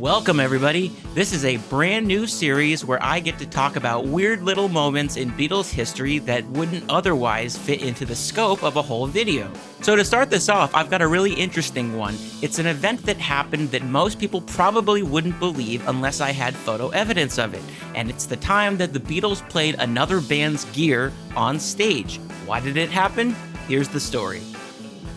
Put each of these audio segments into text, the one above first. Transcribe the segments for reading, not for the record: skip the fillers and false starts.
Welcome, everybody. This is a brand new series where I get to talk about weird little moments in Beatles history that wouldn't otherwise fit into the scope of a whole video. So to start this off, I've got a really interesting one. It's an event that happened that most people probably wouldn't believe unless I had photo evidence of it. And it's the time that the Beatles played another band's gear on stage. Why did it happen? Here's the story.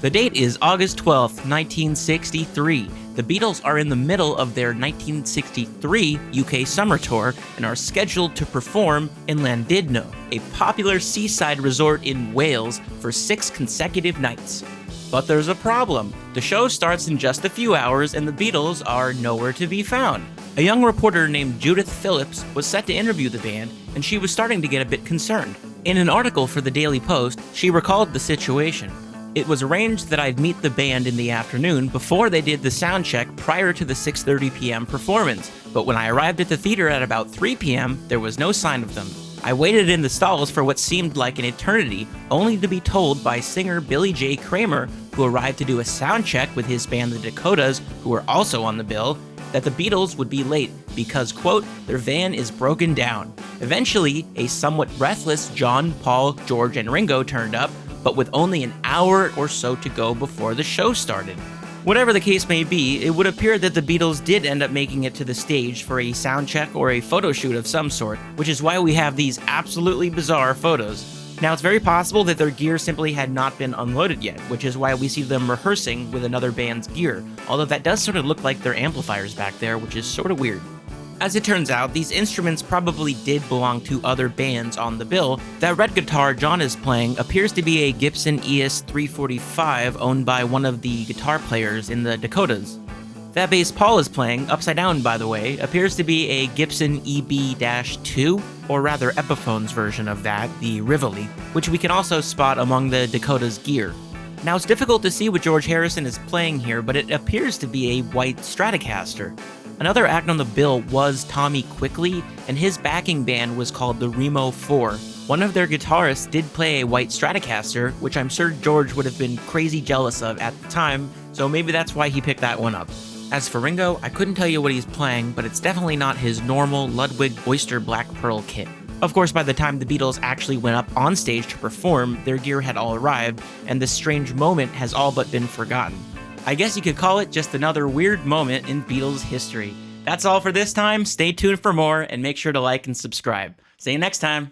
The date is August 12th, 1963. The Beatles are in the middle of their 1963 UK summer tour and are scheduled to perform in Llandudno, a popular seaside resort in Wales, for 6 consecutive nights. But there's a problem. The show starts in just a few hours and the Beatles are nowhere to be found. A young reporter named Judith Phillips was set to interview the band, and she was starting to get a bit concerned. In an article for the Daily Post, she recalled the situation. It was arranged that I'd meet the band in the afternoon before they did the sound check prior to the 6:30 p.m. performance, but when I arrived at the theater at about 3 p.m., there was no sign of them. I waited in the stalls for what seemed like an eternity, only to be told by singer Billy J. Kramer, who arrived to do a sound check with his band the Dakotas, who were also on the bill, that the Beatles would be late because, quote, their van is broken down. Eventually, a somewhat breathless John, Paul, George, and Ringo turned up, but with only an hour or so to go before the show started. Whatever the case may be, it would appear that the Beatles did end up making it to the stage for a sound check or a photo shoot of some sort, which is why we have these absolutely bizarre photos. Now, it's very possible that their gear simply had not been unloaded yet, which is why we see them rehearsing with another band's gear, although that does sort of look like their amplifiers back there, which is sort of weird. As it turns out, these instruments probably did belong to other bands on the bill. That red guitar John is playing appears to be a Gibson ES-345 owned by one of the guitar players in the Dakotas. That bass Paul is playing, upside down by the way, appears to be a Gibson EB-2, or rather Epiphone's version of that, the Rivoli, which we can also spot among the Dakotas' gear. Now, it's difficult to see what George Harrison is playing here, but it appears to be a white Stratocaster. Another act on the bill was Tommy Quickly, and his backing band was called the Remo 4. One of their guitarists did play a white Stratocaster, which I'm sure George would have been crazy jealous of at the time, so maybe that's why he picked that one up. As for Ringo, I couldn't tell you what he's playing, but it's definitely not his normal Ludwig Oyster Black Pearl kit. Of course, by the time the Beatles actually went up on stage to perform, their gear had all arrived, and this strange moment has all but been forgotten. I guess you could call it just another weird moment in Beatles history. That's all for this time. Stay tuned for more, and make sure to like and subscribe. See you next time.